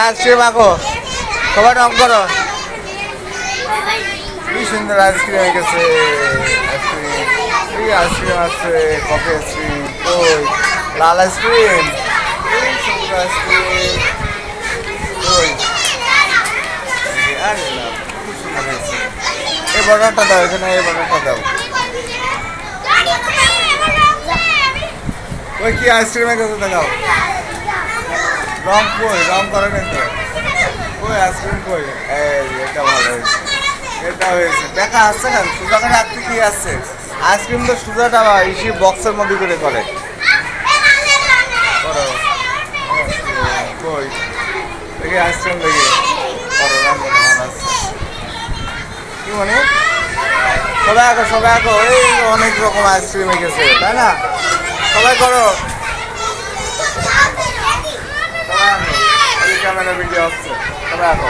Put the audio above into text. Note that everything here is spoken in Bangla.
আইসক্রিম আঁকো, সবাই রং করো। কি সুন্দর আইসক্রিম হয়ে গেছে, আইসক্রিম আইসক্রিম আছে, কফি আইসক্রিম, ওই লাল আইসক্রিম, সুন্দর আইসক্রিম, ওই আরে লাল, খুব সুন্দর হয়েছে। এই বর্ডারটা দাও, এখানে এই বর্ডারটা দাও। ওই কি আইসক্রিমের কাছে দেখাও, রং কই, রং করে কিন্তু ওই আইসক্রিম কই, এই এটা ভালো হয়েছে, এটা হয়েছে। দেখা আসছে না সুজা করে রাখতে কি আসছে, আইসক্রিম তো সুজাটা ইসি বক্সের মধ্যে করে করে করো। কই দেখি আইসক্রিম দেখি করো, রং করে ভালো আসছে। কি মানে সবাই আঁকো, সবাই আঁকো, এই অনেক রকম আইসক্রিম হয়ে গেছে তাই না, সবাই করো, সবাই আঁকো, ক্যামেরা ভিডিও হচ্ছে, সবাই আঁকো।